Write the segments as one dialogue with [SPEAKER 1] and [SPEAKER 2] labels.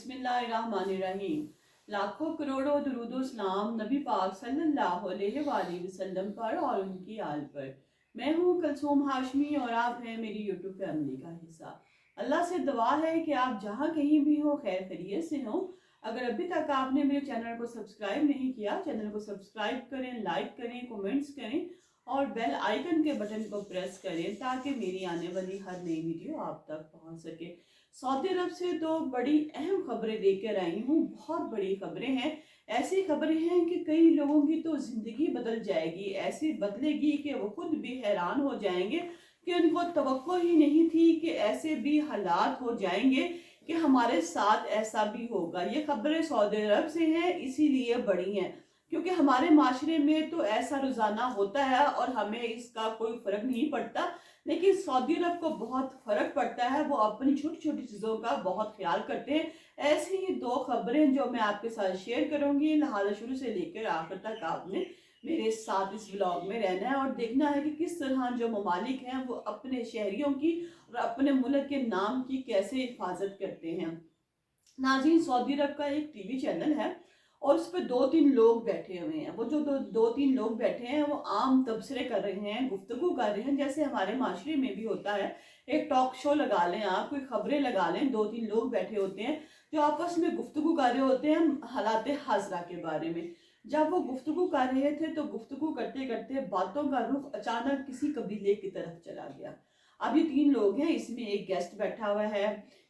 [SPEAKER 1] बिस्मिल्लाहिर्रहमानिर्रहीम। लाखों करोड़ों दुरूदो सलाम नबी पाक सल्लल्लाहु अलैहि वसल्लम पर और उनकी आल पर। मैं हूँ कलसूम हाशमी और आप हैं मेरी यूट्यूब फैमिली का हिस्सा। अल्लाह से दुआ है कि आप जहाँ कहीं भी हो खैर खैरियत से हो। अगर अभी तक आपने मेरे चैनल को सब्सक्राइब नहीं किया, चैनल को सब्सक्राइब करें, लाइक करें, कमेंट्स करें और बेल आइकन के बटन को प्रेस करें ताकि मेरी आने वाली हर नई वीडियो आप तक पहुंच सके। सऊदी अरब से तो बड़ी अहम खबरें लेकर आई हूँ। बहुत बड़ी खबरें हैं, ऐसी खबरें हैं कि कई लोगों की तो जिंदगी बदल जाएगी, ऐसी बदलेगी कि वो खुद भी हैरान हो जाएंगे कि उनको तवक्को ही नहीं थी कि ऐसे भी हालात हो जाएंगे कि हमारे साथ ऐसा भी होगा। ये खबरें सऊदी अरब से हैं, इसीलिए बड़ी हैं क्योंकि हमारे माशरे में तो ऐसा रोजाना होता है और हमें इसका कोई फर्क नहीं पड़ता, लेकिन सऊदी अरब को बहुत फर्क पड़ता है। वो अपनी छोटी छोटी चीज़ों का बहुत ख्याल करते हैं। ऐसी ही दो खबरें जो मैं आपके साथ शेयर करूंगी, लिहाजा शुरू से लेकर आखिर तक आपने मेरे साथ इस व्लॉग में रहना है और देखना है कि किस तरह जो ममालिक हैं वो अपने शहरियों की और अपने मुल्क के नाम की कैसे हिफाजत करते हैं। नाज़रीन, सऊदी अरब का एक टीवी चैनल है और उस पर दो तीन लोग बैठे हुए हैं। वो जो दो तीन लोग बैठे हैं वो आम तबसरे कर रहे हैं, गुफ्तगू कर रहे हैं, जैसे हमारे माशरे में भी होता है। एक टॉक शो लगा लें आप, कोई खबरें लगा लें, दो तीन लोग बैठे होते हैं जो आपस में गुफ्तगू कर रहे होते हैं हालात हाजरा के बारे में। जब वो गुफ्तगू कर रहे थे तो गुफ्तगू करते करते बातों का रुख अचानक किसी कबीले की तरफ चला गया। अब ये तीन लोग हैं, इसमें एक गेस्ट बैठा हुआ है,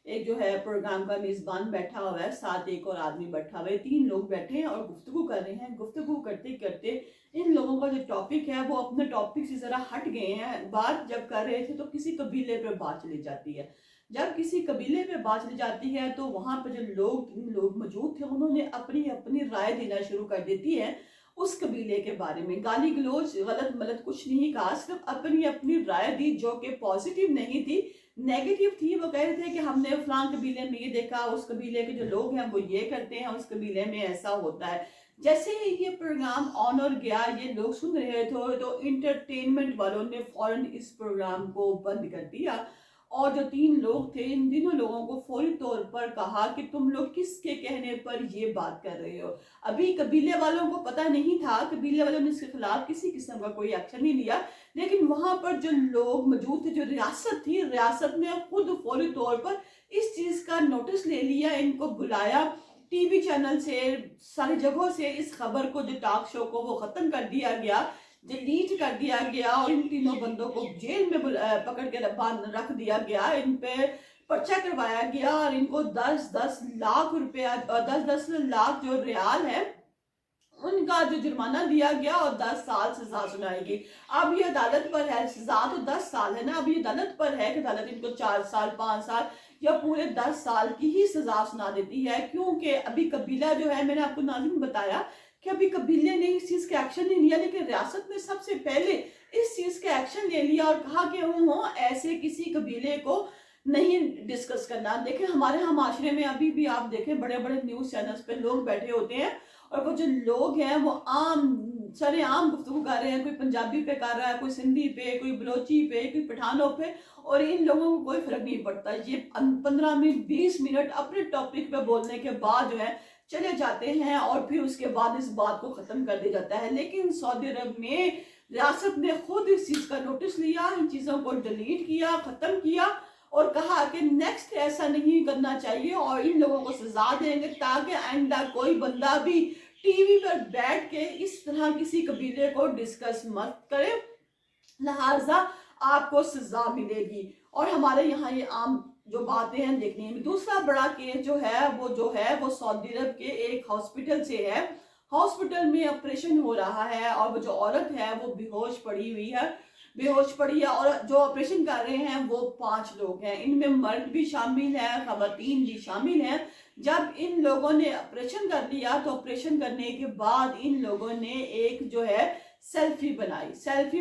[SPEAKER 1] एक जो है प्रोग्राम का मेजबान बैठा हुआ है, साथ एक और आदमी बैठा हुआ है। तीन लोग बैठे हैं और गुफ्तगू कर रहे हैं। गुफ्तगू करते करते इन लोगों का जो टॉपिक है वो अपने टॉपिक से जरा हट गए हैं। बात जब कर रहे थे तो किसी कबीले पे बात चली जाती है। जब किसी कबीले पे बात चली जाती है तो वहां पर जो तीन लोग मौजूद थे उन्होंने अपनी अपनी राय देना शुरू कर देती है उस कबीले के बारे में। गाली गलोच, गलत मलत कुछ नहीं कहा, सिर्फ अपनी अपनी राय दी जो कि पॉजिटिव नहीं थी, नेगेटिव थी। वो कह रहे थे कि हमने फलां कबीले में ये देखा, उस कबीले के जो लोग हैं वो ये करते हैं, उस कबीले में ऐसा होता है। जैसे ही ये प्रोग्राम ऑन और गया, ये लोग सुन रहे थे तो इंटरटेनमेंट वालों ने फौरन इस प्रोग्राम को बंद कर दिया और जो तीन लोग थे इन तीनों लोगों को फौरी तौर पर कहा कि तुम लोग किसके कहने पर ये बात कर रहे हो। अभी कबीले वालों को पता नहीं था, कबीले वालों ने इसके खिलाफ किसी किस्म का कोई एक्शन नहीं लिया, लेकिन वहां पर जो लोग मौजूद थे, जो रियासत थी, रियासत ने खुद फौरी तौर पर इस चीज का नोटिस ले लिया, इनको बुलाया टीवी चैनल से, सारी जगहों से इस खबर को, जो टॉक शो को, वो खत्म कर दिया गया, डिलीट कर दिया गया और इन तीनों बंदों को जेल में पकड़ के रख दिया गया। इन पे पर्चा करवाया गया और इनको 10-10 लाख रुपया और 10-10 लाख जो रियाल है उनका जो जुर्माना दिया गया और 10 साल सजा सुनाई गई। अब ये अदालत पर है, सजा तो 10 साल है ना, अब ये अदालत पर है कि अदालत इनको 4 साल 5 साल या पूरे 10 साल की ही सजा सुना देती है, क्योंकि अभी कबीला जो है, मैंने आपको नाज़रीन बताया कि अभी कबीले ने इस चीज का एक्शन नहीं लिया, लेकिन रियासत ने सबसे पहले इस चीज का एक्शन ले लिया और कहा कि वो ऐसे किसी कबीले को नहीं डिस्कस करना। देखें हमारे यहाँ माशरे में अभी भी आप देखें बड़े बड़े न्यूज चैनल्स पे लोग बैठे होते हैं और वो जो लोग हैं वो सरेआम गुफ्तगू कर रहे हैं। कोई पंजाबी पे कर रहा है, कोई सिंधी पे, कोई बलोची पे, कोई पठानों पे, और इन लोगों को कोई फर्क नहीं पड़ता। ये 15 मिनट 20 मिनट अपने टॉपिक पे बोलने के बाद जो है चले जाते हैं और फिर उसके बाद इस बात को खत्म कर दिया जाता है। लेकिन सऊदी अरब में रियासत ने खुद इस चीज का नोटिस लिया, इन चीजों को डिलीट किया, खत्म किया और कहा कि नेक्स्ट ऐसा नहीं करना चाहिए और इन लोगों को सजा देंगे ताकि आइंदा कोई बंदा भी टीवी पर बैठ के इस तरह किसी कबीले को डिस्कस मत करे, लिहाजा आपको सजा मिलेगी। और हमारे यहाँ ये आम जो बातें हैं देखने में। दूसरा बड़ा केस जो है वो सऊदी अरब के एक हॉस्पिटल से है। हॉस्पिटल में ऑपरेशन हो रहा है और वो जो औरत है वो बेहोश पड़ी है और जो ऑपरेशन कर रहे हैं वो 5 लोग हैं। इनमें मर्द भी शामिल है, खवातीन भी शामिल हैं। जब इन लोगों ने ऑपरेशन कर लिया तो ऑपरेशन करने के बाद इन लोगों ने एक जो है सेल्फी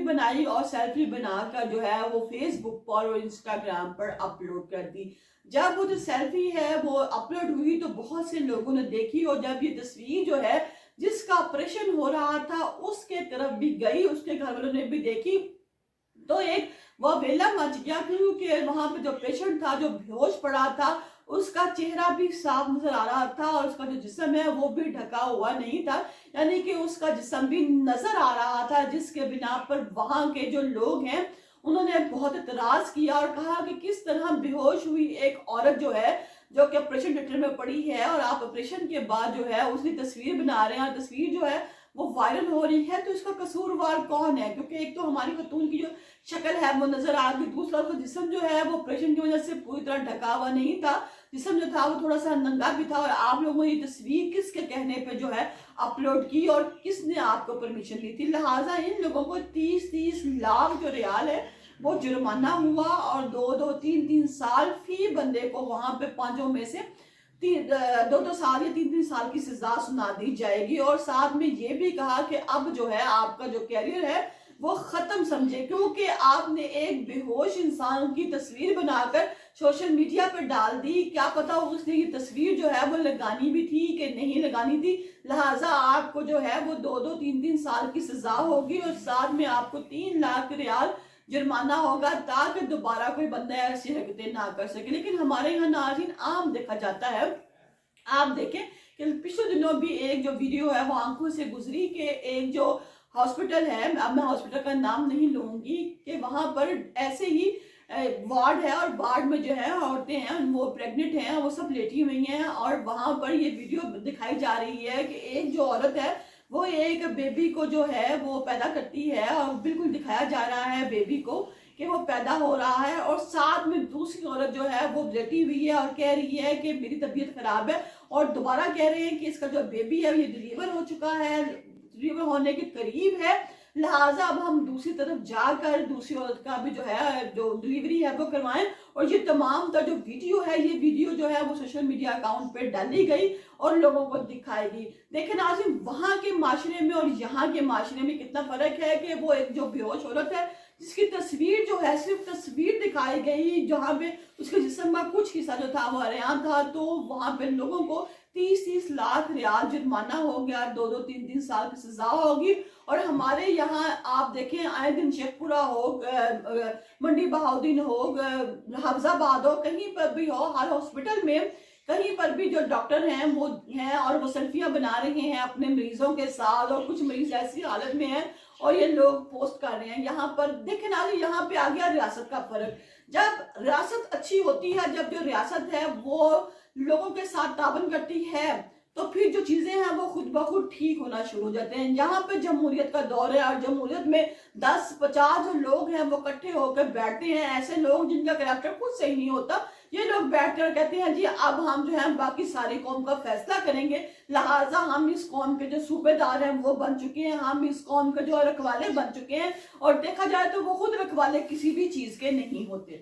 [SPEAKER 1] बनाई और सेल्फी बनाकर जो है वो फेसबुक पर और इंस्टाग्राम पर अपलोड कर दी। जब वो जो सेल्फी है वो अपलोड हुई तो बहुत से लोगों ने देखी और जब ये तस्वीर जो है जिसका ऑपरेशन हो रहा था उसके तरफ भी गई, उसके घर वालों ने भी देखी, तो एक वो वेला मच गया क्योंकि वहां पे जो पेशेंट था जो बेहोश पड़ा था اس کا چہرہ بھی صاف نظر آ رہا تھا اور اس کا جو جسم ہے وہ بھی ڈھکا ہوا نہیں تھا، یعنی کہ اس کا جسم بھی نظر آ رہا تھا، جس کے بنا پر وہاں کے جو لوگ ہیں انہوں نے بہت اعتراض کیا اور کہا کہ کس طرح بے ہوش ہوئی ایک عورت جو ہے جو کہ آپریشن تھیٹر میں پڑی ہے اور آپ آپریشن کے بعد جو ہے اس کی تصویر بنا رہے ہیں اور تصویر جو ہے وہ وائرل ہو رہی ہے، تو اس کا قصوروار کون ہے؟ کیونکہ ایک تو ہماری خاتون کی جو شکل ہے وہ نظر آ گئی، دوسرا اس کا جسم جو ہے وہ آپریشن کی وجہ سے پوری طرح ڈھکا ہوا نہیں تھا، جسم جو تھا وہ تھوڑا سا ننگا بھی تھا، اور آپ لوگوں نے یہ تصویر کس کے کہنے پہ جو ہے اپلوڈ کی اور کس نے آپ کو پرمیشن دی تھی؟ لہٰذا ان لوگوں کو 30 لاکھ جو ریال ہے وہ جرمانہ ہوا اور 2-3 سال فی بندے کو وہاں پہ پانچوں میں سے 2 سال یا 3 سال کی سزا سنا دی جائے گی، اور ساتھ میں یہ بھی کہا کہ اب جو ہے آپ کا جو کیریئر ہے وہ ختم سمجھے، کیونکہ آپ نے ایک بے ہوش انسان کی تصویر بنا کر سوشل میڈیا پہ ڈال دی، کیا پتا اس نے یہ تصویر جو ہے وہ لگانی بھی تھی کہ نہیں لگانی تھی، لہٰذا آپ کو جو ہے وہ 2-3 سال کی سزا ہوگی اور ساتھ میں آپ کو 3 لاکھ ریال جرمانہ ہوگا تاکہ دوبارہ کوئی بندہ ایسی حرکتیں نہ کر سکے۔ لیکن ہمارے یہاں ناظرین عام دیکھا جاتا ہے، آپ دیکھیں کہ پچھلے دنوں بھی ایک جو ویڈیو ہے وہ آنکھوں سے گزری کہ ایک جو ہاسپٹل ہے، اب میں ہاسپٹل کا نام نہیں لوں گی، کہ وہاں پر ایسے ہی وارڈ ہے اور وارڈ میں جو ہے عورتیں ہیں وہ پریگننٹ ہیں، وہ سب لیٹی ہوئی ہیں اور وہاں پر یہ ویڈیو دکھائی جا رہی ہے کہ ایک جو عورت ہے وہ ایک بیبی کو جو ہے وہ پیدا کرتی ہے اور بالکل دکھایا جا رہا ہے بیبی کو کہ وہ پیدا ہو رہا ہے، اور ساتھ میں دوسری عورت جو ہے وہ لیٹی ہوئی ہے اور کہہ رہی ہے کہ میری طبیعت خراب ہے، اور دوبارہ کہہ رہے ہیں کہ اس کا جو بیبی ہے یہ ڈیلیور ہو چکا ہے، ڈیلیور ہونے کے قریب ہے، لہٰذا اب ہم دوسری طرف جا کر دوسری عورت کا بھی جو ہے جو ڈیلیوری ہے وہ کروائیں، اور یہ تمام کا جو ویڈیو ہے یہ ویڈیو جو ہے وہ سوشل میڈیا اکاؤنٹ پہ ڈالی گئی اور لوگوں کو دکھائے گی۔ دیکھیں ناظرین، وہاں کے معاشرے میں اور یہاں کے معاشرے میں کتنا فرق ہے کہ وہ ایک جو بے ہوش عورت ہے جس کی تصویر جو ہے صرف تصویر دکھائی گئی، جہاں پہ اس کے جسم کا کچھ حصہ جو تھا وہ عریاں تھا، تو وہاں پہ لوگوں کو 30 لاکھ ریال جرمانہ ہو گیا، 2-3 سال کی سزا ہوگی، اور ہمارے یہاں آپ دیکھیں آئے دن شیخ پورہ ہو، منڈی بہاؤدین ہو، حفظ آباد ہو، کہیں پر بھی ہو، ہر ہاسپٹل میں کہیں پر بھی جو ڈاکٹر ہیں وہ ہیں اور وہ سیلفیاں بنا رہے ہیں اپنے مریضوں کے ساتھ، اور کچھ مریض ایسی حالت میں ہیں اور یہ لوگ پوسٹ کر رہے ہیں۔ یہاں پر دیکھیں نا، یہاں پہ آ گیا ریاست کا فرق، جب ریاست اچھی ہوتی ہے، جب جو ریاست ہے وہ لوگوں کے ساتھ تعاون کرتی ہے تو پھر جو چیزیں ہیں وہ خود بخود ٹھیک ہونا شروع ہو جاتے ہیں۔ یہاں پہ جمہوریت کا دور ہے اور جمہوریت میں 10-50 جو لوگ ہیں وہ اکٹھے ہو کر بیٹھتے ہیں، ایسے لوگ جن کا کریکٹر خود صحیح نہیں ہوتا، یہ لوگ بیٹھ کر کہتے ہیں جی اب ہم جو ہیں باقی ساری قوم کا فیصلہ کریں گے، لہٰذا ہم اس قوم کے جو صوبے دار ہیں وہ بن چکے ہیں، ہم اس قوم کے جو رکھوالے بن چکے ہیں، اور دیکھا جائے تو وہ خود رکھوالے کسی بھی چیز کے نہیں ہوتے۔